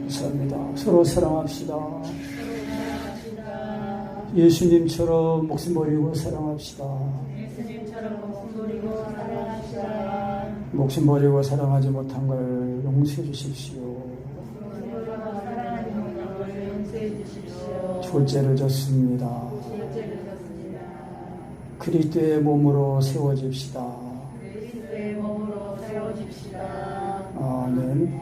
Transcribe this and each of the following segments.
감사합니다. 서로 사랑합시다. 예수님처럼 목숨 버리고 사랑합시다. 목숨 버리고 사랑하지 못한 걸 용서해 주십시오. 죄를 졌습니다. 그리스도의 몸으로 세워집시다. 아멘.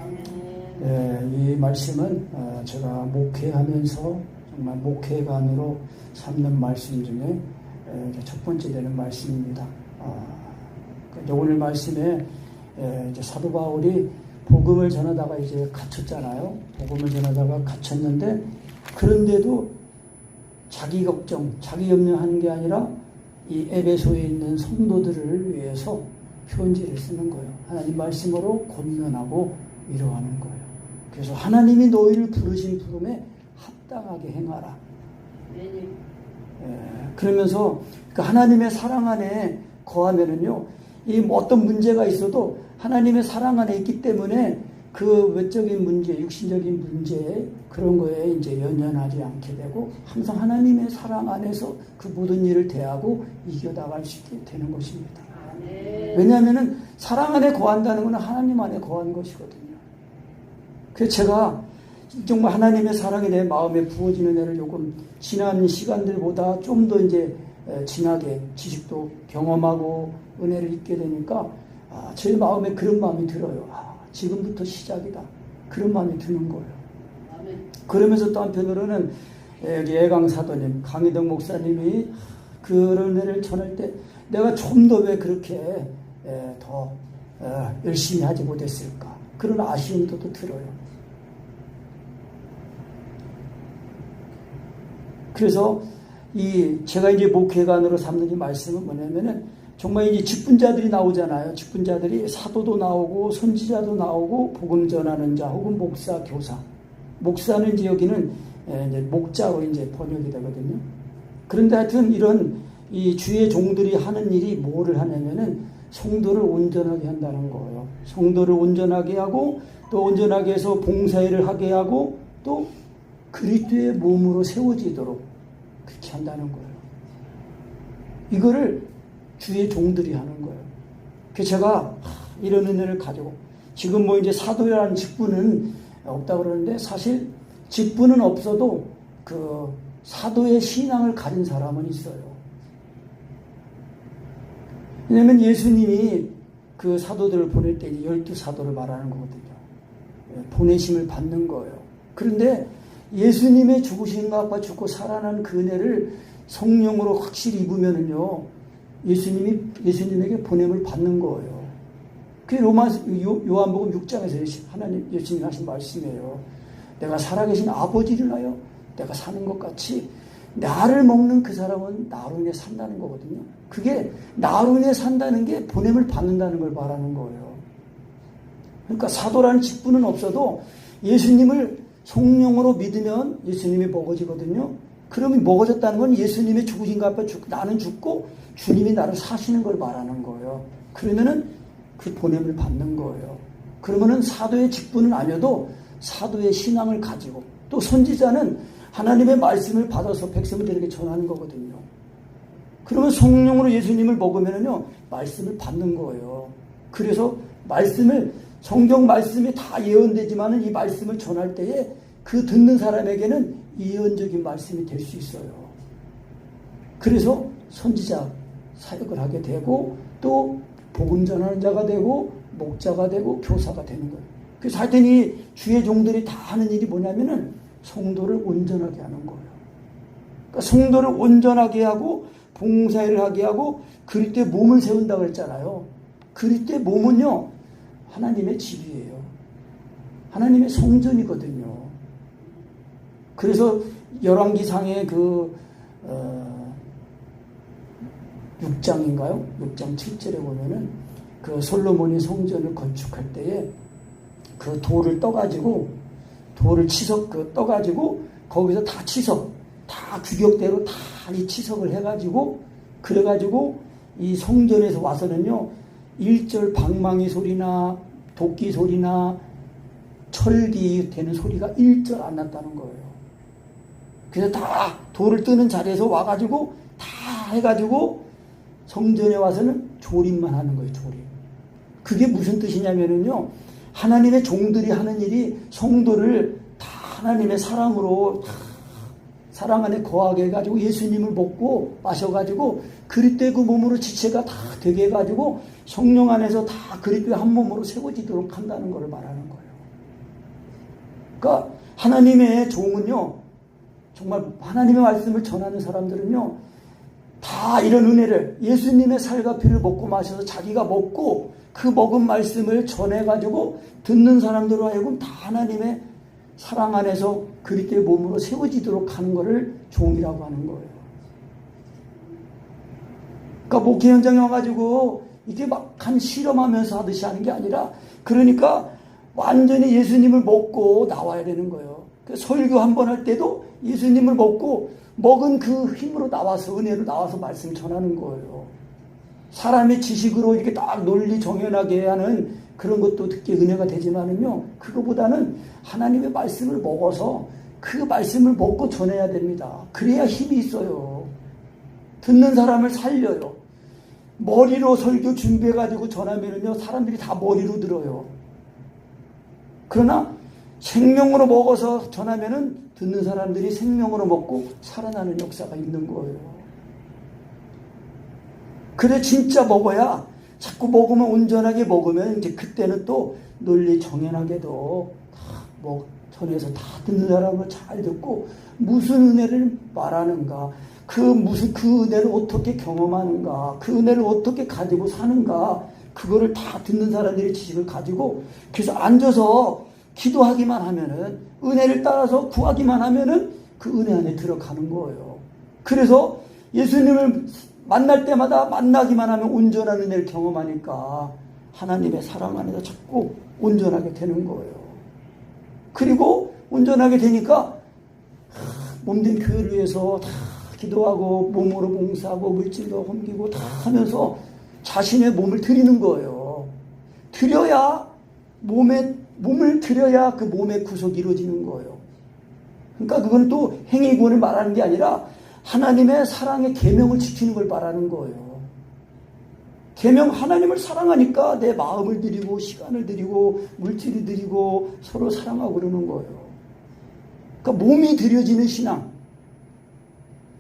네, 이 말씀은 제가 목회하면서 정말 목회관으로 삼는 말씀 중에 첫 번째 되는 말씀입니다. 오늘 말씀에 이제 사도 바울이 복음을 전하다가 이제 갇혔잖아요. 복음을 전하다가 갇혔는데 그런데도 자기 걱정, 자기 염려하는 게 아니라 이 에베소에 있는 성도들을 위해서 편지를 쓰는 거예요. 하나님 말씀으로 권면하고 위로하는 거예요. 그래서 하나님이 너희를 부르신 부름에 합당하게 행하라. 그러면서 그 하나님의 사랑 안에 거하면은요, 이 어떤 문제가 있어도 하나님의 사랑 안에 있기 때문에 그 외적인 문제, 육신적인 문제 그런 거에 이제 연연하지 않게 되고 항상 하나님의 사랑 안에서 그 모든 일을 대하고 이겨나갈 수 있게 되는 것입니다. 왜냐하면은 사랑 안에 거한다는 것은 하나님 안에 거하는 것이거든요. 그래서 제가 정말 하나님의 사랑이 내 마음에 부어지는 애를 조금 지난 시간들보다 좀 더 이제 진하게 지식도 경험하고 은혜를 잊게 되니까 제 마음에 그런 마음이 들어요. 지금부터 시작이다. 그런 마음이 드는 거예요. 그러면서 또 한편으로는 예강 사도님, 강희덕 목사님이 그런 애를 전할 때 내가 좀 더 왜 그렇게 더 열심히 하지 못했을까. 그런 아쉬움도 또 들어요. 그래서 제가 이제 목회관으로 삼는 이 말씀은 뭐냐면은 정말 이제 직분자들이 나오잖아요. 직분자들이 사도도 나오고 선지자도 나오고 복음 전하는 자 혹은 목사, 교사. 목사는 이제 여기는 이제 목자로 이제 번역이 되거든요. 그런데 하여튼 이런 이 주의 종들이 하는 일이 뭐를 하냐면은 성도를 온전하게 한다는 거예요. 성도를 온전하게 하고 또 온전하게 해서 봉사일을 하게 하고 또 그리스도의 몸으로 세워지도록 그렇게 한다는 거예요. 이거를 주의 종들이 하는 거예요. 그래서 제가 이런 은혜를 가지고 지금 뭐 이제 사도라는 직분은 없다고 그러는데 사실 직분은 없어도 그 사도의 신앙을 가진 사람은 있어요. 왜냐하면 예수님이 그 사도들을 보낼 때 12사도를 말하는 거거든요. 보내심을 받는 거예요. 그런데 예수님의 죽으심과 죽고 살아난 그 은혜를 성령으로 확실히 입으면은요, 예수님에게 보냄을 받는 거예요. 그게 요한복음 6장에서 하나님, 예수님이 하신 말씀이에요. 내가 살아계신 아버지를 하여 내가 사는 것 같이 나를 먹는 그 사람은 나로 인해 산다는 거거든요. 그게 나로 인해 산다는 게 보냄을 받는다는 걸 말하는 거예요. 그러니까 사도라는 직분은 없어도 예수님을 성령으로 믿으면 예수님이 먹어지거든요. 그러면 먹어졌다는 건 예수님의 죽으신가 앞에 나는 죽고 주님이 나를 사시는 걸 말하는 거예요. 그러면은 그 보냄을 받는 거예요. 그러면은 사도의 직분은 아니어도 사도의 신앙을 가지고 또 선지자는 하나님의 말씀을 받아서 백성들에게 전하는 거거든요. 그러면 성령으로 예수님을 먹으면은요, 말씀을 받는 거예요. 그래서 성경 말씀이 다 예언되지만은 이 말씀을 전할 때에 그 듣는 사람에게는 예언적인 말씀이 될 수 있어요. 그래서 선지자 사역을 하게 되고 또 복음 전하는 자가 되고 목자가 되고 교사가 되는 거예요. 그래서 하여튼 이 주의 종들이 다 하는 일이 뭐냐면은 성도를 온전하게 하는 거예요. 그러니까 성도를 온전하게 하고 봉사일을 하게 하고 그리스도의 몸을 세운다고 그랬잖아요. 그리스도의 몸은요, 하나님의 집이에요. 하나님의 성전이거든요. 그래서 열왕기상의 6장인가요? 6장 7절에 보면은 그 솔로몬이 성전을 건축할 때에 그 돌을 떠가지고 떠가지고 거기서 다 규격대로 다 이 치석을 해가지고 그래가지고 이 성전에서 와서는요 1절 방망이 소리나 도끼 소리나 철기되는 소리가 일절 안 났다는 거예요. 그래서 다 돌을 뜨는 자리에서 와가지고 다 해가지고 성전에 와서는 조립만 하는 거예요. 조립. 그게 무슨 뜻이냐면요, 하나님의 종들이 하는 일이 성도를 다 하나님의 사랑으로 다 사랑 안에 거하게 해가지고 예수님을 먹고 마셔가지고 그리스도의 그 몸으로 지체가 다 되게 해가지고 성령 안에서 다 그리스도의 한 몸으로 세워지도록 한다는 것을 말하는 거예요. 그러니까 하나님의 종은요, 정말 하나님의 말씀을 전하는 사람들은요, 다 이런 은혜를 예수님의 살과 피를 먹고 마셔서 자기가 먹고 그 먹은 말씀을 전해가지고 듣는 사람들로 하여금 다 하나님의 사랑 안에서 그리스도의 몸으로 세워지도록 하는 것을 종이라고 하는 거예요. 그러니까 목회 현장에 와가지고 이게 막 한 실험하면서 하듯이 하는 게 아니라, 그러니까 완전히 예수님을 먹고 나와야 되는 거예요. 설교 한 번 할 때도 예수님을 먹고 먹은 그 힘으로 나와서, 은혜로 나와서 말씀을 전하는 거예요. 사람의 지식으로 이렇게 딱 논리 정연하게 하는 그런 것도 듣기 은혜가 되지만은요, 그거보다는 하나님의 말씀을 먹어서 그 말씀을 먹고 전해야 됩니다. 그래야 힘이 있어요. 듣는 사람을 살려요. 머리로 설교 준비해가지고 전하면은요, 사람들이 다 머리로 들어요. 그러나 생명으로 먹어서 전하면은 듣는 사람들이 생명으로 먹고 살아나는 역사가 있는 거예요. 그래, 진짜 먹어야, 자꾸 먹으면, 온전하게 먹으면 이제 그때는 또 논리 정연하게도 다 전해서 다 듣는 사람을 잘 듣고 무슨 은혜를 말하는가, 그 은혜를 어떻게 경험하는가, 그 은혜를 어떻게 가지고 사는가, 그거를 다 듣는 사람들의 지식을 가지고, 그래서 앉아서 기도하기만 하면은, 은혜를 따라서 구하기만 하면은 그 은혜 안에 들어가는 거예요. 그래서 예수님을 만날 때마다 만나기만 하면 온전한 은혜를 경험하니까 하나님의 사랑 안에서 자꾸 온전하게 되는 거예요. 그리고 온전하게 되니까 몸된 교회를 위해서 다 기도하고 몸으로 봉사하고 물질도 옮기고 다 하면서 자신의 몸을 드리는 거예요. 드려야 몸을 드려야 그 몸의 구속이 이루어지는 거예요. 그러니까 그건 또 행위구원을 말하는 게 아니라 하나님의 사랑의 계명을 지키는 걸 말하는 거예요. 계명, 하나님을 사랑하니까 내 마음을 드리고 시간을 드리고 물질을 드리고 서로 사랑하고 그러는 거예요. 그러니까 몸이 드려지는 신앙.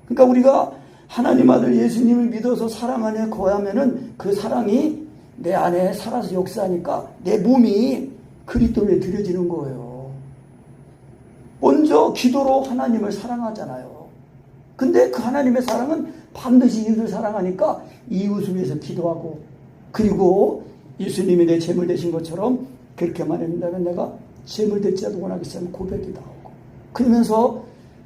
그러니까 우리가 하나님 아들 예수님을 믿어서 사랑 안에 거하면은 그 사랑이 내 안에 살아서 역사하니까 내 몸이 그리스도에 드려지는 거예요. 먼저 기도로 하나님을 사랑하잖아요. 근데 그 하나님의 사랑은 반드시 이웃을 사랑하니까 이웃을 위해서 기도하고, 그리고 예수님이 내 재물 되신 것처럼 그렇게만 한다면 내가 재물 될지라도 원하겠으면 고백이 나오고, 그러면서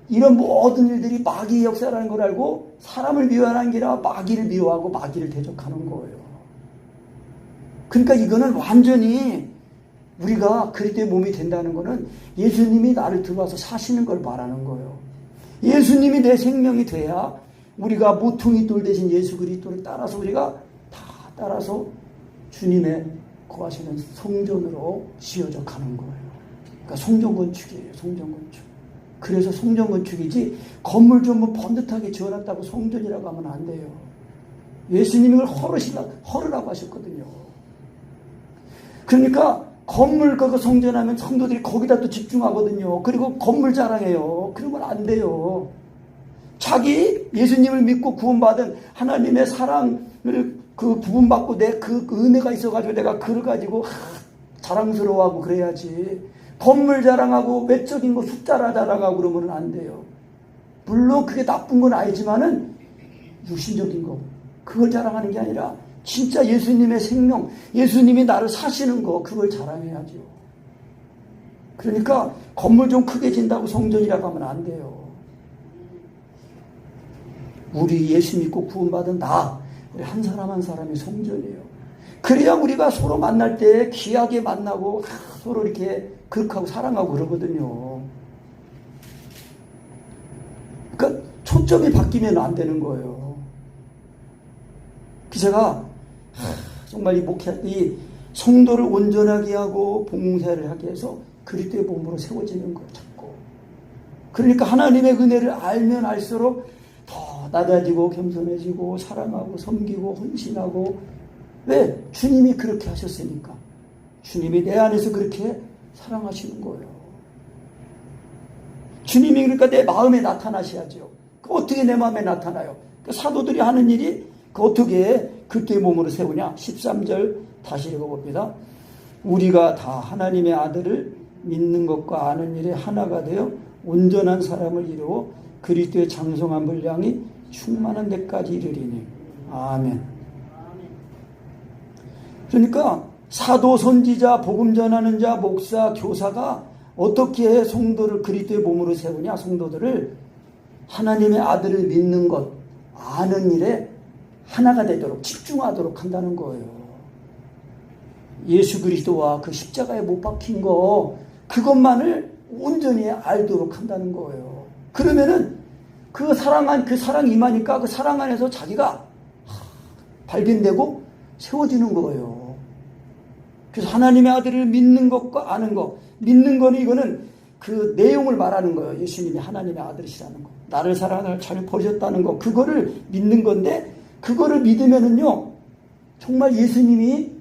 이런 모든 일들이 마귀의 역사라는 걸 알고 사람을 미워하는 게 아니라 마귀를 미워하고 마귀를 대적하는 거예요. 그러니까 이거는 완전히 우리가 그리스도의 몸이 된다는 것은 예수님이 나를 들어와서 사시는 걸 말하는 거예요. 예수님이 내 생명이 돼야 우리가 모퉁이 돌 대신 예수 그리스도를 따라서 우리가 다 따라서 주님의 거하시는 성전으로 지어져 가는 거예요. 그러니까 성전건축이에요. 성전건축. 그래서 성전건축이지 건물 좀 뭐 번듯하게 지어놨다고 성전이라고 하면 안 돼요. 예수님이 그걸 허르라고 하셨거든요. 그러니까 건물 그거 성전하면 성도들이 거기다 또 집중하거든요. 그리고 건물 자랑해요. 그러면 안 돼요. 자기 예수님을 믿고 구원받은 하나님의 사랑을 그 구원받고 내 그 은혜가 있어가지고 내가 그를 가지고 자랑스러워하고 그래야지. 건물 자랑하고 외적인 거 숫자라 자랑하고 그러면 안 돼요. 물론 그게 나쁜 건 아니지만은 육신적인 거 그걸 자랑하는 게 아니라 진짜 예수님의 생명, 예수님이 나를 사시는 거, 그걸 자랑해야죠. 그러니까 건물 좀 크게 진다고 성전이라고 하면 안 돼요. 우리 예수 믿고 구원받은 우리 한 사람 한 사람이 성전이에요. 그래야 우리가 서로 만날 때 귀하게 만나고 서로 이렇게 그렇게 하고 사랑하고 그러거든요. 그러니까 초점이 바뀌면 안 되는 거예요. 제가 정말 이 성도를 온전하게 하고 봉사를 하게 해서 그리스도의 몸으로 세워지는 거예요. 자꾸. 그러니까 하나님의 은혜를 알면 알수록 더 낮아지고 겸손해지고 사랑하고 섬기고 헌신하고. 왜? 주님이 그렇게 하셨으니까. 주님이 내 안에서 그렇게 사랑하시는 거예요. 주님이 그러니까 내 마음에 나타나셔야죠. 어떻게 내 마음에 나타나요? 사도들이 하는 일이 어떻게 그때의 몸으로 세우냐? 13절 다시 읽어봅니다. 우리가 다 하나님의 아들을 믿는 것과 아는 일에 하나가 되어 온전한 사람을 이루어 그리스도의 장성한 분량이 충만한 데까지 이르리니. 아멘. 그러니까 사도, 선지자, 복음 전하는 자, 목사, 교사가 어떻게 성도를 그리스도의 몸으로 세우냐? 성도들을 하나님의 아들을 믿는 것, 아는 일에 하나가 되도록 집중하도록 한다는 거예요. 예수 그리스도와 그 십자가에 못 박힌 거, 그것만을 온전히 알도록 한다는 거예요. 그러면은 그 사랑 임하니까 그 사랑 안에서 자기가 발견되고 세워지는 거예요. 그래서 하나님의 아들을 믿는 것과 아는 것, 믿는 거는 이거는 그 내용을 말하는 거예요. 예수님이 하나님의 아들이시라는 거, 나를 사랑을 잘 버리셨다는 거, 그거를 믿는 건데, 그거를 믿으면은요 정말 예수님이,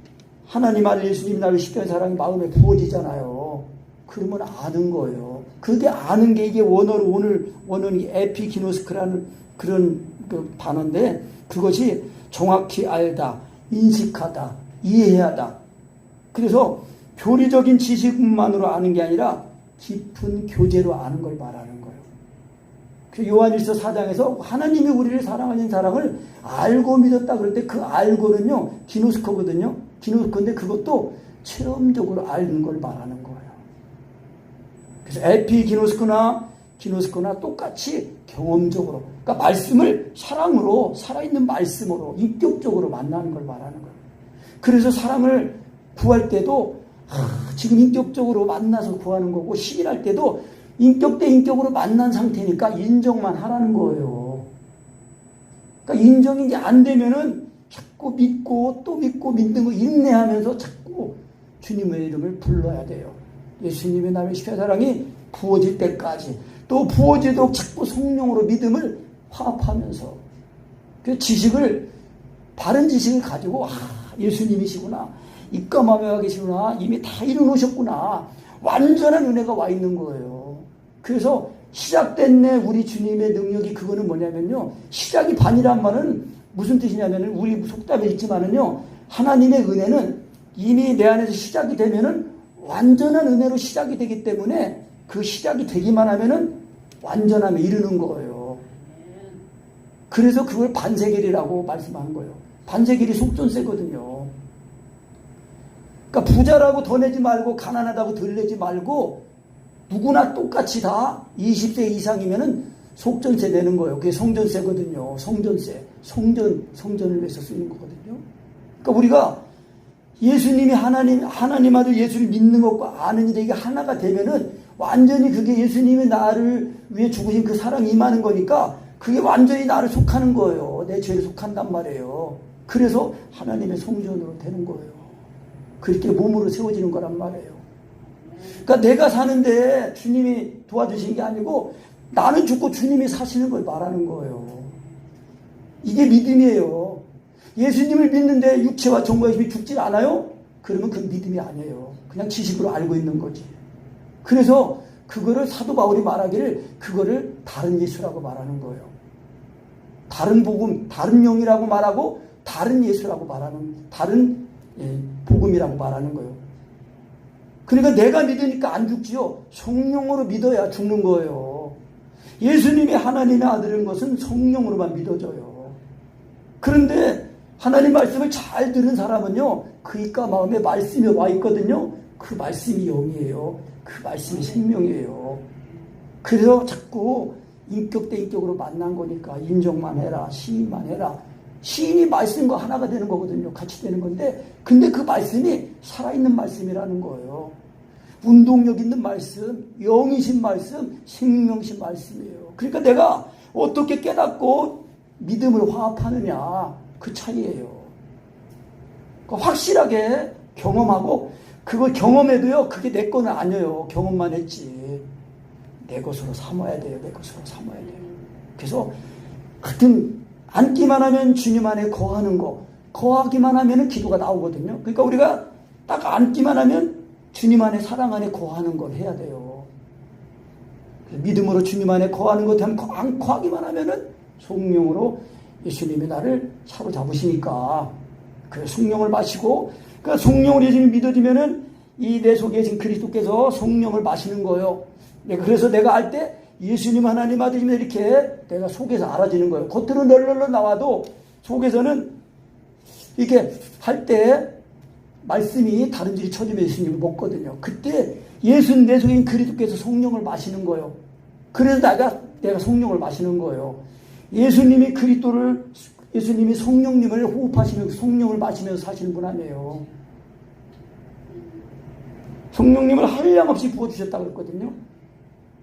하나님 아들 예수님이 나를 십자가의 사랑이 마음에 부어지잖아요. 그러면 아는 거예요. 그게 아는 게 이게 오늘 원어는 에피기노스크라는 그런 그 단어인데, 그것이 정확히 알다, 인식하다, 이해하다. 그래서 교리적인 지식만으로 아는 게 아니라 깊은 교제로 아는 걸 말하는 거예요. 그 요한일서 4장에서 하나님이 우리를 사랑하는 사랑을 알고 믿었다 그럴 때 그 알고는요 기노스코거든요. 기노스코인데 그것도 체험적으로 아는 걸 말하는 거예요. 그래서 에피기노스코나 기노스코나 똑같이 경험적으로, 그러니까 말씀을 사랑으로, 살아있는 말씀으로 인격적으로 만나는 걸 말하는 거예요. 그래서 사랑을 구할 때도 지금 인격적으로 만나서 구하는 거고, 시기할 때도 인격 대 인격으로 만난 상태니까 인정만 하라는 거예요. 그러니까 인정이 이제 안 되면은 자꾸 믿고 또 믿고 믿는 거 인내하면서 자꾸 주님의 이름을 불러야 돼요. 예수님의 남의 십자가 사랑이 부어질 때까지, 또 부어지도록 자꾸 성령으로 믿음을 화합하면서 그 지식을, 바른 지식을 가지고 예수님이시구나, 입감하며 계시구나, 이미 다 이루놓으셨구나, 완전한 은혜가 와 있는 거예요. 그래서 시작됐네 우리 주님의 능력이, 그거는 뭐냐면요, 시작이 반이란 말은 무슨 뜻이냐면은, 우리 속담에 있지만은요, 하나님의 은혜는 이미 내 안에서 시작이 되면은 완전한 은혜로 시작이 되기 때문에, 그 시작이 되기만 하면은 완전함에 이르는 거예요. 그래서 그걸 반세겔이라고 말씀하는 거예요. 반세겔이 속전세거든요. 그러니까 부자라고 더 내지 말고 가난하다고 덜 내지 말고 누구나 똑같이 다 20세 이상이면은 속전세 내는 거예요. 그게 성전세거든요. 성전세. 성전을 위해서 쓰는 거거든요. 그러니까 우리가 예수님이 하나님 아들 예수를 믿는 것과 아는 일에 이게 하나가 되면은 완전히 그게 예수님이 나를 위해 죽으신 그 사랑이 임하는 거니까 그게 완전히 나를 속하는 거예요. 내 죄를 속한단 말이에요. 그래서 하나님의 성전으로 되는 거예요. 그렇게 몸으로 세워지는 거란 말이에요. 그러니까 내가 사는데 주님이 도와주신 게 아니고 나는 죽고 주님이 사시는 걸 말하는 거예요. 이게 믿음이에요. 예수님을 믿는데 육체와 정과 힘이 죽질 않아요? 그러면 그건 믿음이 아니에요. 그냥 지식으로 알고 있는 거지. 그래서 그거를 사도 바울이 말하기를 그거를 다른 예수라고 말하는 거예요. 다른 복음, 다른 영이라고 말하고 다른 예수라고 말하는, 다른 복음이라고 말하는 거예요. 그러니까 내가 믿으니까 안 죽지요. 성령으로 믿어야 죽는 거예요. 예수님이 하나님의 아들인 것은 성령으로만 믿어져요. 그런데 하나님 말씀을 잘 들은 사람은요, 그 입과 마음에 말씀이 와 있거든요. 그 말씀이 영이에요. 그 말씀이 생명이에요. 그래서 자꾸 인격 대 인격으로 만난 거니까 인정만 해라, 시인만 해라. 시인이 말씀과 하나가 되는 거거든요. 같이 되는 건데, 근데 그 말씀이 살아있는 말씀이라는 거예요. 운동력 있는 말씀, 영이신 말씀, 생명신 말씀이에요. 그러니까 내가 어떻게 깨닫고 믿음을 화합하느냐, 그 차이예요. 그러니까 확실하게 경험하고 그걸 경험해도요, 그게 내 거는 아니에요. 경험만 했지. 내 것으로 삼아야 돼요. 내 것으로 삼아야 돼요. 그래서 하여튼 앉기만 하면 주님 안에 거하는 거, 거하기만 하면 기도가 나오거든요. 그러니까 우리가 딱 앉기만 하면 주님 안에 사랑 안에 거하는 걸 해야 돼요. 믿음으로 주님 안에 거하는 것 하면 거하기만 하면은 성령으로 예수님이 나를 사로잡으시니까 그 성령을 마시고, 그 성령을 예수님 믿어지면은 이 내 속에 계신 그리스도께서 성령을 마시는 거예요. 그래서 내가 알 때 예수님 하나님 아들이면 이렇게 내가 속에서 알아지는 거예요. 겉으로 널널 나와도 속에서는 이렇게 할 때 말씀이 다른 줄이 쳐지면 예수님을 먹거든요. 그때 예수님 내 속에 있는 그리스도께서 성령을 마시는 거예요. 그래서 내가 성령을 마시는 거예요. 예수님이 그리스도를, 예수님이 성령님을 호흡하시면서 성령을 마시면서 사시는 분 아니에요. 성령님을 한량없이 부어주셨다고 그랬거든요.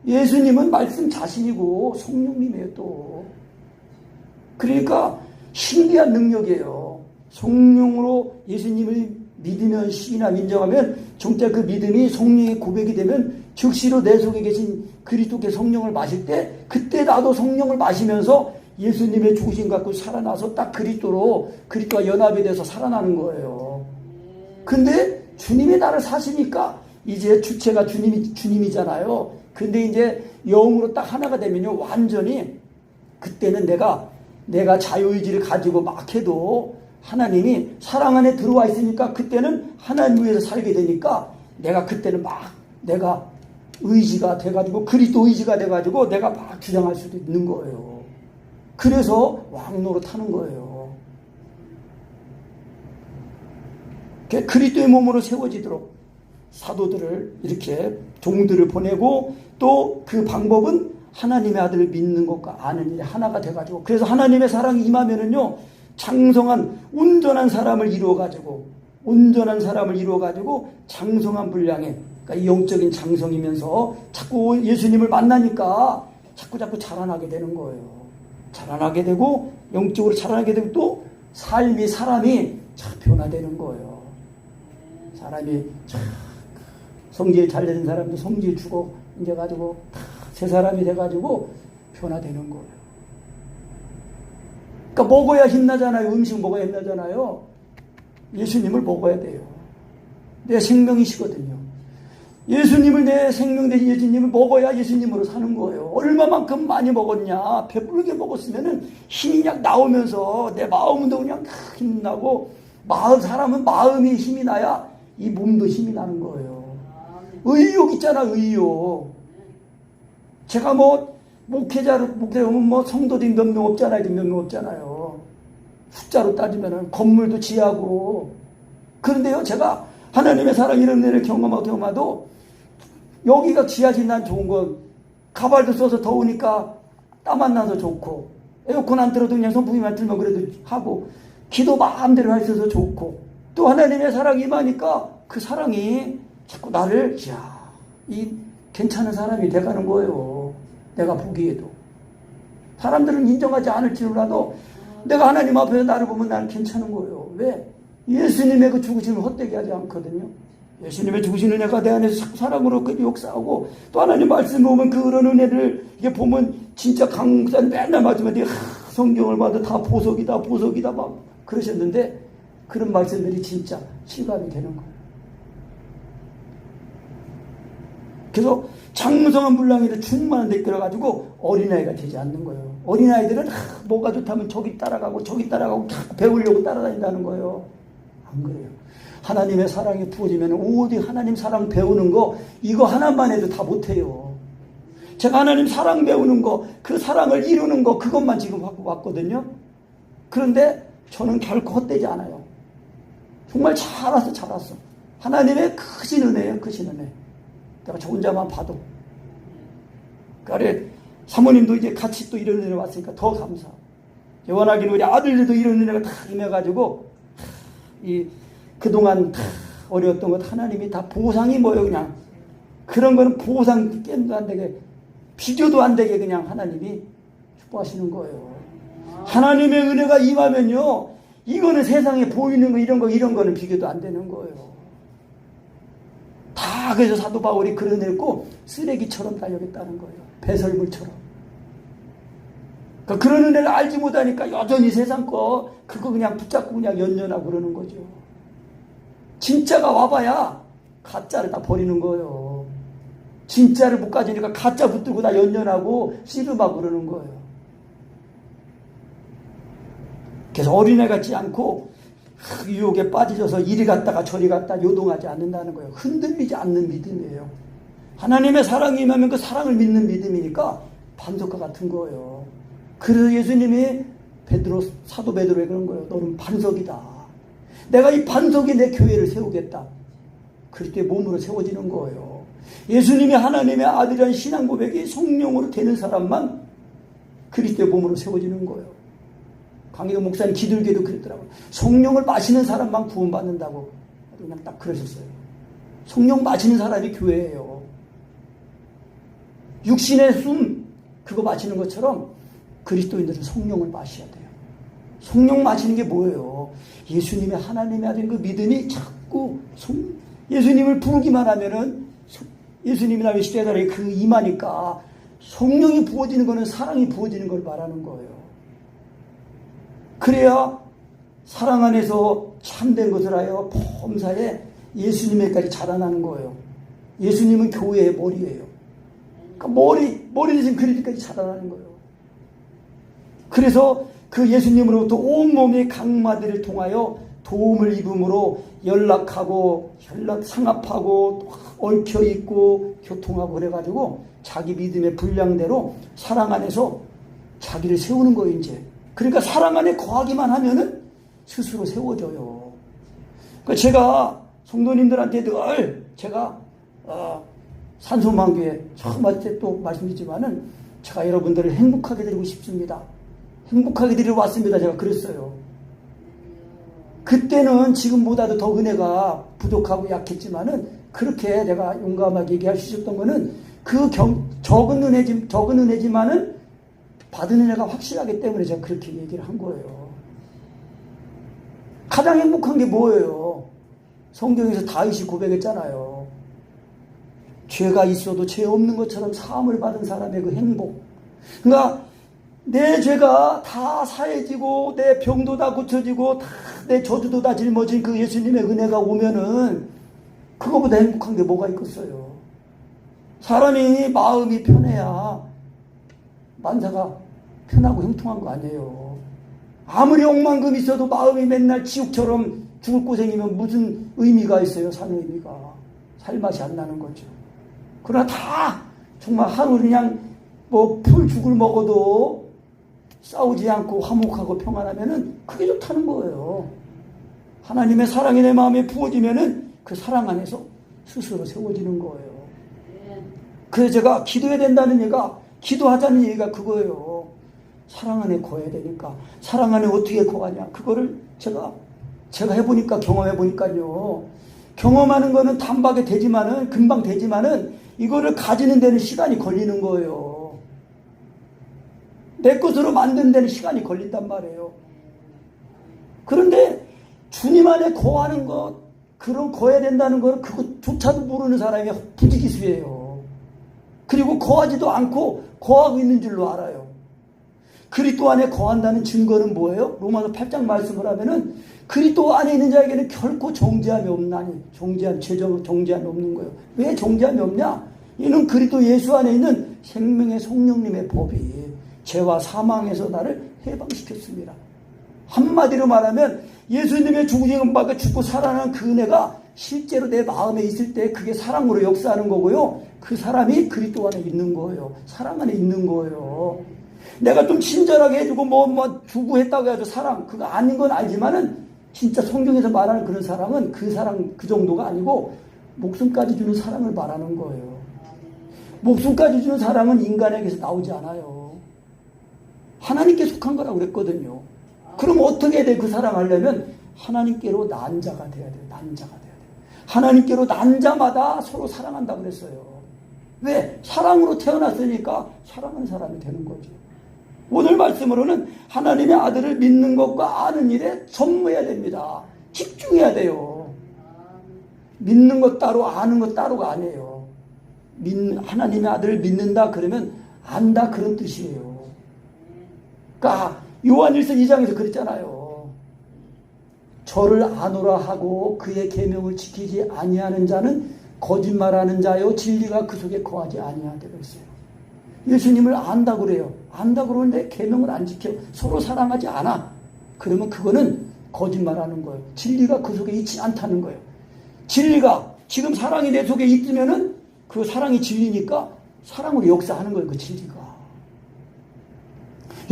예수님은 말씀 자신이고 성령님이에요 또. 그러니까 신기한 능력이에요. 성령으로 예수님을 믿으면, 시인하면, 인정하면 정작 그 믿음이 성령의 고백이 되면 즉시로 내 속에 계신 그리스도께 성령을 마실 때, 그때 나도 성령을 마시면서 예수님의 죽으심 갖고 살아나서 딱 그리스도와 연합이 돼서 살아나는 거예요. 근데 주님이 나를 사시니까 이제 주체가 주님이잖아요. 근데 이제 영으로 딱 하나가 되면요, 완전히 그때는 내가 자유의지를 가지고 막 해도 하나님이 사랑 안에 들어와 있으니까 그때는 하나님 위해서 살게 되니까 내가 그때는 내가 의지가 돼가지고 그리스도 의지가 돼가지고 내가 막 주장할 수도 있는 거예요. 그래서 왕노릇 하는 거예요. 그리스도의 몸으로 세워지도록 사도들을 이렇게 종들을 보내고, 또 그 방법은 하나님의 아들을 믿는 것과 아는 일이 하나가 돼가지고, 그래서 하나님의 사랑이 임하면은요, 장성한 온전한 사람을 이루어가지고 장성한 분량의, 그러니까 이 영적인 장성이면서 자꾸 예수님을 만나니까 자꾸 자라나게 되는 거예요. 자라나게 되고 영적으로 자라나게 되고 또 사람이 변화되는 거예요. 사람이 성질이 잘 되는 사람도 성질이 죽어 이제 가지고 새 사람이 돼가지고 변화되는 거예요. 그러니까 먹어야 힘나잖아요. 음식 먹어야 힘나잖아요. 예수님을 먹어야 돼요. 내 생명이시거든요. 예수님을, 내 생명 되신 예수님을 먹어야 예수님으로 사는 거예요. 얼마만큼 많이 먹었냐. 배부르게 먹었으면은 힘이 그냥 나오면서 내 마음도 그냥 힘나고, 사람은 마음이 힘이 나야 이 몸도 힘이 나는 거예요. 의욕 있잖아, 의욕. 제가 목회자면 성도들이 몇 명 없잖아요. 몇 명 없잖아요. 숫자로 따지면은 건물도 지하고. 그런데요, 제가 하나님의 사랑 이런 데를 경험하도 여기가 지하진 난 좋은 건, 가발도 써서 더우니까 땀 안 나서 좋고, 에어컨 안 틀어도 그냥 선풍기만 틀면 그래도 하고, 기도 마음대로 할 수 있어서 좋고, 또 하나님의 사랑이 임하니까 그 사랑이 자꾸 나를 괜찮은 사람이 돼가는 거예요. 내가 보기에도. 사람들은 인정하지 않을지 몰라도 내가 하나님 앞에서 나를 보면 나는 괜찮은 거예요. 왜? 예수님의 그 죽으심을 헛되게 하지 않거든요. 예수님의 죽으신 은혜가 내 안에서 사랑으로 역사하고, 또 하나님 말씀 보면 그런 은혜를 이게 보면 진짜 강산 맨날 맞으면 성경을 봐도 다 보석이다 막 그러셨는데, 그런 말씀들이 진짜 실감이 되는 거예요. 그래서 장성한 분량이를 충만한 데 끌어가지고 어린아이가 되지 않는 거예요. 어린아이들은 뭐가 좋다면 저기 따라가고 배우려고 따라다닌다는 거예요. 안 그래요. 하나님의 사랑이 부어지면 어디 하나님 사랑 배우는 거 이거 하나만 해도 다 못해요. 제가 하나님 사랑 배우는 거, 그 사랑을 이루는 거, 그것만 지금 하고 왔거든요. 그런데 저는 결코 헛되지 않아요. 정말 잘 왔어. 하나님의 크신 은혜예요. 크신 은혜. 내가 저 혼자만 봐도. 그러니까 사모님도 이제 같이 또 이런 은혜 왔으니까 더 감사. 원하기는 우리 아들들도 이런 은혜가 다 임해가지고 그동안 다 어려웠던 것 하나님이 다 보상이 뭐예요. 그냥 그런 거는 보상 게임도 안 되게, 비교도 안 되게 그냥 하나님이 축복하시는 거예요. 하나님의 은혜가 임하면요, 이거는 세상에 보이는 거 이런 거는 비교도 안 되는 거예요. 다 그래서 사도 바울이 그려냈고 쓰레기처럼 다 여겼다는 거예요. 배설물처럼. 그러니까 그런 은혜를 알지 못하니까 여전히 세상 거 그거 그냥 붙잡고 그냥 연연하고 그러는 거죠. 진짜가 와봐야 가짜를 다 버리는 거예요. 진짜를 못 가지니까 가짜 붙들고 다 연연하고 씨름하고 그러는 거예요. 그래서 어린애 같지 않고 유혹에 빠져서 이리 갔다가 저리 갔다 요동하지 않는다는 거예요. 흔들리지 않는 믿음이에요. 하나님의 사랑이 임하면 그 사랑을 믿는 믿음이니까 반석과 같은 거예요. 그래서 예수님이 사도 베드로에 그런 거예요. 너는 반석이다. 내가 이 반석이 내 교회를 세우겠다. 그렇게 몸으로 세워지는 거예요. 예수님이 하나님의 아들이라는 신앙 고백이 성령으로 되는 사람만 그리스도의 몸으로 세워지는 거예요. 강희동 목사님 기들기도 그랬더라고요. 성령을 마시는 사람만 구원받는다고 그냥 딱 그러셨어요. 성령 마시는 사람이 교회예요. 육신의 숨 그거 마시는 것처럼 그리스도인들은 성령을 마셔야 돼요. 성령 마시는 게 뭐예요? 예수님의 하나님의 아들 그 믿음이 자꾸 예수님을 부르기만 하면은 예수님이 나의 시대에 그 임하니까 성령이 부어지는 거는 사랑이 부어지는 걸 말하는 거예요. 그래야 사랑 안에서 참된 것을 하여 범사에 예수님에까지 자라나는 거예요. 예수님은 교회의 머리예요. 그러니까 머리 대신 그리스도까지 자라나는 거예요. 그래서 그 예수님으로부터 온몸의 각마디를 통하여 도움을 입음으로 연락하고 상합하고 얽혀있고 교통하고 그래가지고 자기 믿음의 분량대로 사랑 안에서 자기를 세우는 거예요. 이제 그러니까 사랑 안에 거하기만 하면은 스스로 세워져요. 그러니까 제가 성도님들한테 늘 제가 산소망교회 처음 할 때 또 말씀드리지만은 제가 여러분들을 행복하게 드리고 싶습니다. 행복하게 드리러 왔습니다. 제가 그랬어요. 그때는 지금보다도 더 은혜가 부족하고 약했지만은 그렇게 내가 용감하게 얘기할 수 있었던 거는 적은 은혜지만은 받은 은혜가 확실하기 때문에 제가 그렇게 얘기를 한 거예요. 가장 행복한 게 뭐예요? 성경에서 다윗이 고백했잖아요. 죄가 있어도 죄 없는 것처럼 사함을 받은 사람의 그 행복. 그러니까 내 죄가 다 사해지고 내 병도 다 고쳐지고 내 저주도 다 짊어진 그 예수님의 은혜가 오면은 그거보다 행복한 게 뭐가 있겠어요. 사람이 마음이 편해야 만사가 편하고 형통한 거 아니에요. 아무리 억만금 있어도 마음이 맨날 지옥처럼 죽을 고생이면 무슨 의미가 있어요. 사는 의미가. 살맛이 안 나는 거죠. 그러나 다 정말 하루 그냥 뭐 풀 죽을 먹어도 싸우지 않고 화목하고 평안하면은 그게 좋다는 거예요. 하나님의 사랑이 내 마음에 부어지면은 그 사랑 안에서 스스로 세워지는 거예요. 그래서 제가 기도해야 된다는 얘기가 기도하자는 얘기가 그거예요. 사랑 안에 거해야 되니까. 사랑 안에 어떻게 거하냐. 그거를 제가 해보니까 경험해보니까요. 경험하는 거는 단박에 되지만은 금방 되지만은 이거를 가지는 데는 시간이 걸리는 거예요. 내 것으로 만드는 데는 시간이 걸린단 말이에요. 그런데 주님 안에 거하는 것, 그런 거해야 된다는 것, 그것조차도 모르는 사람이 부지기수예요. 그리고 거하지도 않고 거하고 있는 줄로 알아요. 그리스도 안에 거한다는 증거는 뭐예요? 로마서 8장 말씀을 하면은 그리스도 안에 있는 자에게는 결코 정죄함이 없나니, 정죄함이 없는 거예요. 왜 정죄함이 없냐? 이는 그리스도 예수 안에 있는 생명의 성령님의 법이 죄와 사망에서 나를 해방시켰습니다. 한마디로 말하면 예수님의 죽으신 바가 죽고 살아난 그 은혜가 실제로 내 마음에 있을 때 그게 사랑으로 역사하는 거고요. 그 사람이 그리스도 안에 있는 거예요. 사랑 안에 있는 거예요. 내가 좀 친절하게 해주고 주고 했다고 해가지고 사랑 그거 아닌 건 알지만은 진짜 성경에서 말하는 그런 사랑은 그 사랑 그 정도가 아니고 목숨까지 주는 사랑을 말하는 거예요. 목숨까지 주는 사랑은 인간에게서 나오지 않아요. 하나님께 속한 거라고 그랬거든요. 그럼 어떻게 해야 돼? 그 사랑하려면 하나님께로 난 자가 돼야 돼요. 난 자가 돼야 돼요. 하나님께로 난 자마다 서로 사랑한다고 그랬어요. 왜? 사랑으로 태어났으니까 사랑하는 사람이 되는 거죠. 오늘 말씀으로는 하나님의 아들을 믿는 것과 아는 일에 전무해야 됩니다. 집중해야 돼요. 믿는 것 따로 아는 것 따로가 아니에요. 하나님의 아들을 믿는다 그러면 안다 그런 뜻이에요. 그러니까 요한일서 2장에서 그랬잖아요. 저를 아노라 하고 그의 계명을 지키지 아니하는 자는 거짓말하는 자요 진리가 그 속에 거하지 아니하게 그랬어요. 예수님을 안다 그래요. 안다 그러는데 계명을 안 지켜 서로 사랑하지 않아. 그러면 그거는 거짓말하는 거예요. 진리가 그 속에 있지 않다는 거예요. 진리가 지금 사랑이 내 속에 있으면은 그 사랑이 진리니까 사랑으로 역사하는 거예요. 그 진리가.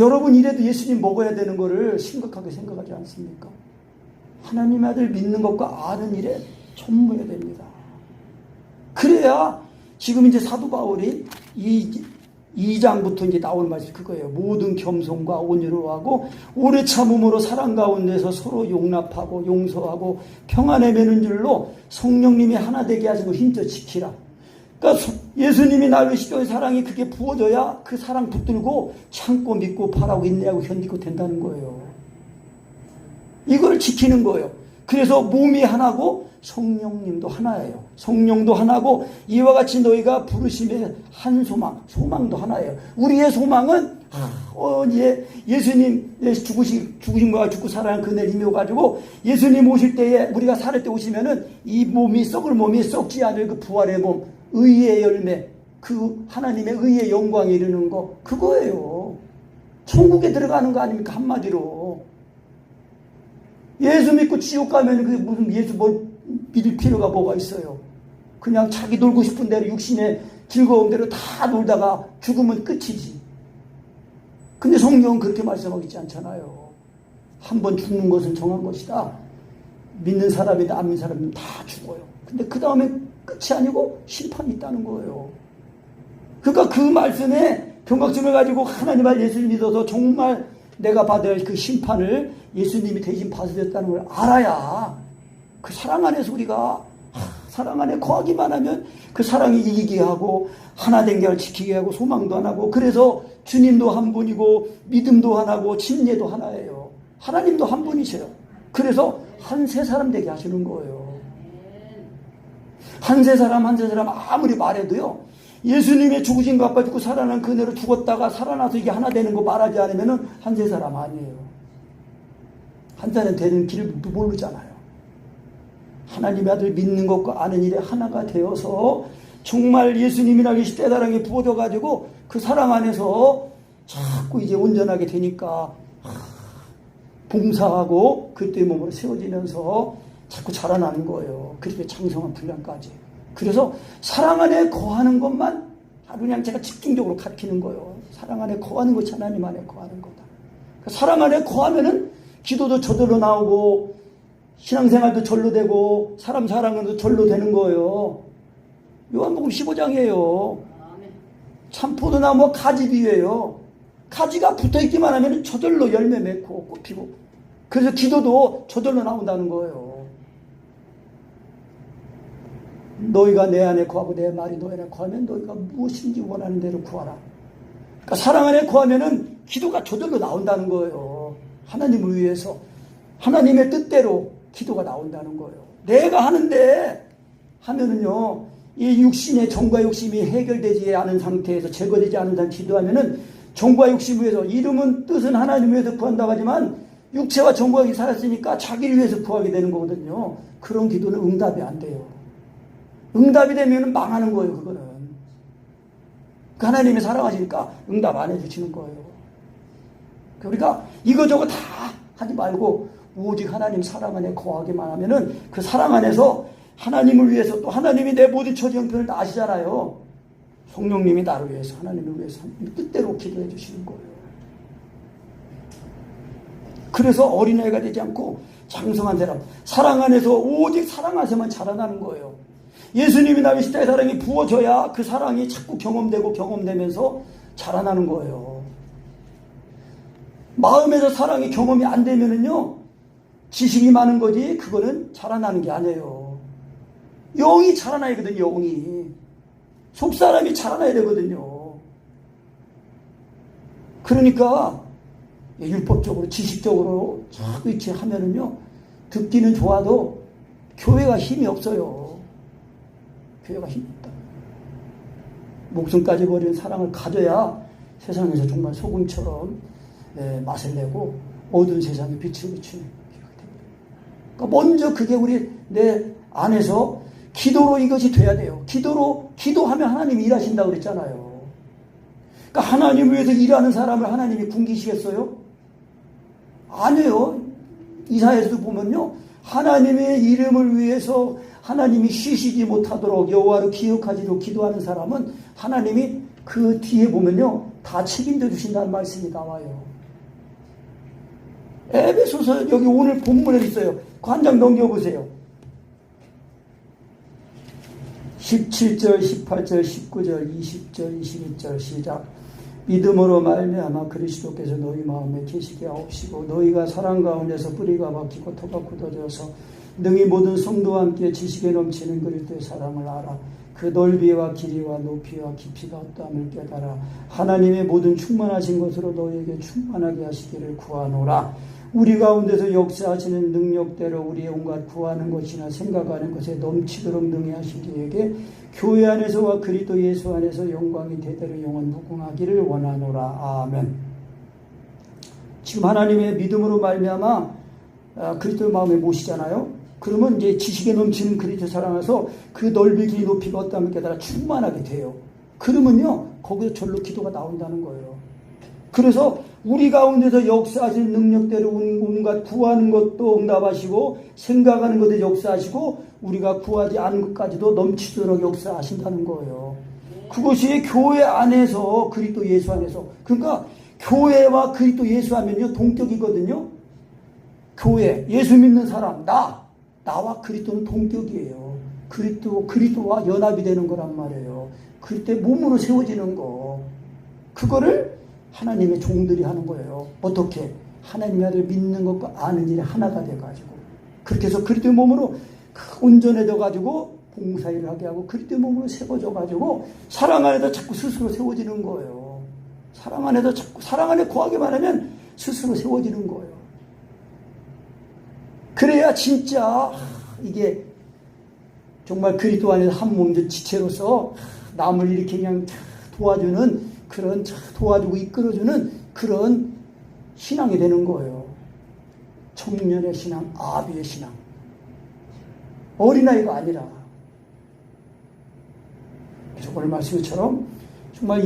여러분 이래도 예수님 먹어야 되는 거를 심각하게 생각하지 않습니까? 하나님 아들 믿는 것과 아는 일에 전무해야 됩니다. 그래야 지금 이제 사도 바울이 2장부터 이제 나오는 말씀이 그거예요. 모든 겸손과 온유로 하고 오래 참음으로 사랑 가운데서 서로 용납하고 용서하고 평안에 매는 줄로 성령님이 하나 되게 하신 걸 힘써 지키라. 그러니까 예수님이 나를 시도의 사랑이 그게 부어져야 그 사랑 붙들고 참고 믿고 바라고 인내하고 견디고 된다는 거예요. 이걸 지키는 거예요. 그래서 몸이 하나고 성령님도 하나예요. 성령도 하나고 이와 같이 너희가 부르심의 한 소망도 하나예요. 우리의 소망은 예수님 죽으신 죽고 살아난 그날 이미 오가지고 예수님 오실 때에 우리가 살을 때 오시면은 이 몸이 썩을 몸이 썩지 않을 그 부활의 몸 의의 열매 그 하나님의 의의 영광에 이르는 거 그거예요. 천국에 들어가는 거 아닙니까? 한마디로 예수 믿고 지옥 가면 그게 무슨 예수 뭘 믿을 필요가 뭐가 있어요. 그냥 자기 놀고 싶은 대로 육신의 즐거운 대로 다 놀다가 죽으면 끝이지. 근데 성경은 그렇게 말씀하고 있지 않잖아요. 한번 죽는 것은 정한 것이다. 믿는 사람이다 안 믿는 사람은 다 죽어요. 근데 그 다음에 끝이 아니고 심판이 있다는 거예요. 그러니까 그 말씀에 경각심을 가지고 하나님 알 예수를 믿어서 정말 내가 받아야 할 그 심판을 예수님이 대신 받으셨다는 걸 알아야 그 사랑 안에서 우리가 사랑 안에 거하기만 하면 그 사랑이 이기게 하고 하나 된 걸 지키게 하고 소망도 하나고 그래서 주님도 한 분이고 믿음도 하나고 침례도 하나예요. 하나님도 한 분이세요. 그래서 한 세 사람 되게 하시는 거예요. 한 세 사람 아무리 말해도요. 예수님의 죽으신 것 아빠 죽고 살아난 그대로 죽었다가 살아나서 이게 하나 되는 거 말하지 않으면 한 세 사람 아니에요. 한 사람 되는 길을 모르잖아요. 하나님의 아들 믿는 것과 아는 일에 하나가 되어서 정말 예수님이나 계시 때사랑이 부어져가지고 그 사랑 안에서 자꾸 이제 온전하게 되니까 봉사하고 그때의 몸으로 세워지면서 자꾸 자라나는 거예요. 그렇게 장성한 분량까지. 그래서 사랑 안에 거하는 것만 아주 그냥 제가 집중적으로 가르치는 거예요. 사랑 안에 거하는 것이 하나님 안에 거하는 거다. 사랑 안에 거하면은 기도도 저절로 나오고 신앙생활도 절로 되고 사람 사랑도 절로 되는 거예요. 요한복음 15장이에요. 참포도나무 가지 비유예요. 가지가 붙어있기만 하면 저절로 열매 맺고 꽃 피고 그래서 기도도 저절로 나온다는 거예요. 너희가 내 안에 거하고 내 말이 너희 안에 거하면 너희가 무엇인지 원하는 대로 구하라. 그러니까 사랑 안에 거하면은 기도가 저절로 나온다는 거예요. 하나님을 위해서 하나님의 뜻대로 기도가 나온다는 거예요. 내가 하는데 하면은요 이 육신의 정과 욕심이 해결되지 않은 상태에서 제거되지 않은 상태에서 기도하면은 정과 욕심 위해서 이름은 뜻은 하나님 위해서 구한다고 하지만 육체와 정과 욕심이 살았으니까 자기를 위해서 구하게 되는 거거든요. 그런 기도는 응답이 안 돼요. 응답이 되면 망하는 거예요. 그거는 하나님이 사랑하시니까 응답 안 해주시는 거예요. 우리가 이거저거 다 하지 말고 오직 하나님 사랑 안에 거하기만 하면은 그 사랑 안에서 하나님을 위해서 또 하나님이 내 모든 처지 형편을 다 아시잖아요. 성령님이 나를 위해서 하나님을 위해서 뜻대로 기도해 주시는 거예요. 그래서 어린아이가 되지 않고 장성한 사랑 안에서 오직 사랑 안에서만 자라나는 거예요. 예수님이 나의 십자가의 사랑이 부어져야 그 사랑이 자꾸 경험되면서 자라나는 거예요. 마음에서 사랑이 경험이 안 되면은요, 지식이 많은 거지, 그거는 자라나는 게 아니에요. 영이 자라나야 되거든요, 영이. 속사람이 자라나야 되거든요. 그러니까, 율법적으로, 지식적으로 자꾸 이렇게 하면은요, 듣기는 좋아도 교회가 힘이 없어요. 교회가 힘이 있다. 목숨까지 버리는 사랑을 가져야 세상에서 정말 소금처럼 맛을 내고 어두운 세상에 빛을 비추는 교회가 됩니다. 그러니까 먼저 그게 우리 내 안에서 기도로 이것이 돼야 돼요. 기도하면 하나님이 일하신다고 그랬잖아요. 그러니까 하나님을 위해서 일하는 사람을 하나님이 굶기시겠어요? 아니에요. 이사야에서도 보면요. 하나님의 이름을 위해서 하나님이 쉬시지 못하도록 여호와를 기억하지로 기도하는 사람은 하나님이 그 뒤에 보면요. 다 책임져 주신다는 말씀이 나와요. 에베소서 여기 오늘 본문에 있어요. 그 한 장 넘겨보세요. 17절, 18절, 19절, 20절, 21절 시작. 믿음으로 말미암아 그리스도께서 너희 마음에 계시게 하옵시고 너희가 사랑 가운데서 뿌리가 박히고 토가 굳어져서 능히 모든 성도와 함께 지식에 넘치는 그리스도의 사랑을 알아 그 넓이와 길이와 높이와 깊이가 어떠함을 깨달아 하나님의 모든 충만하신 것으로 너희에게 충만하게 하시기를 구하노라. 우리 가운데서 역사하시는 능력대로 우리의 온갖 구하는 것이나 생각하는 것에 넘치도록 능히 하시기에게 교회 안에서와 그리스도 예수 안에서 영광이 대대로 영원 무궁하기를 원하노라. 아멘. 지금 하나님의 믿음으로 말미암아 그리스도 마음에 모시잖아요. 그러면 이제 지식에 넘치는 그리스도 사랑해서 그 넓이 길이 높이가 어떠함을 깨달아 충만하게 돼요. 그러면요 거기서 절로 기도가 나온다는 거예요. 그래서 우리 가운데서 역사하시는 능력대로 온갖 구하는 것도 응답하시고 생각하는 것도 역사하시고 우리가 구하지 않은 것까지도 넘치도록 역사하신다는 거예요. 그것이 교회 안에서 그리스도 예수 안에서 그러니까 교회와 그리스도 예수 하면요 동격이거든요. 교회 예수 믿는 사람 나와 그리스도는 동격이에요. 그리스도와 연합이 되는 거란 말이에요. 그때 몸으로 세워지는 거 그거를 하나님의 종들이 하는 거예요. 어떻게? 하나님의 아들 믿는 것과 아는 일이 하나가 돼가지고 그렇게 해서 그리스도의 몸으로 온전해져가지고 봉사일을 하게 하고 그리스도의 몸으로 세워져가지고 사랑 안에서 자꾸 스스로 세워지는 거예요. 사랑 안에서 자꾸 사랑 안에 거하기만 하면 스스로 세워지는 거예요. 그래야 진짜 이게 정말 그리스도 안에서 한 몸 지체로서 남을 이렇게 그냥 도와주는 그런 도와주고 이끌어주는 그런 신앙이 되는 거예요. 청년의 신앙, 아비의 신앙. 어린아이가 아니라. 그래서 오늘 말씀처럼 정말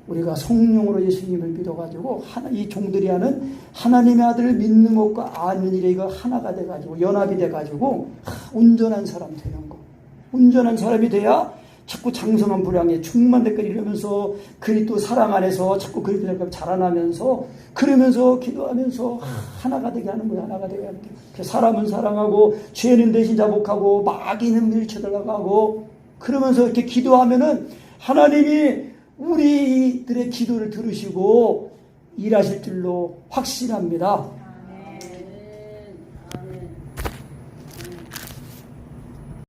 우리가 성령으로 예수님을 믿어가지고 이 종들이 하는 하나님의 아들을 믿는 것과 아는 일에 이거 하나가 돼가지고 연합이 돼가지고 온전한 사람 되는 거. 온전한 사람이 돼야 자꾸 장성한 불량에 충만되까지 이러면서 그리스도 사랑 안에서 자꾸 그리스도 자라나면서 그러면서 기도하면서 하나가 되게 하는 거야. 하나가 되게 하는 거야. 사람은 사랑하고 죄는 대신 자복하고 마귀는 밀쳐들어가고 그러면서 이렇게 기도하면은 하나님이 우리들의 기도를 들으시고 일하실 줄로 확신합니다.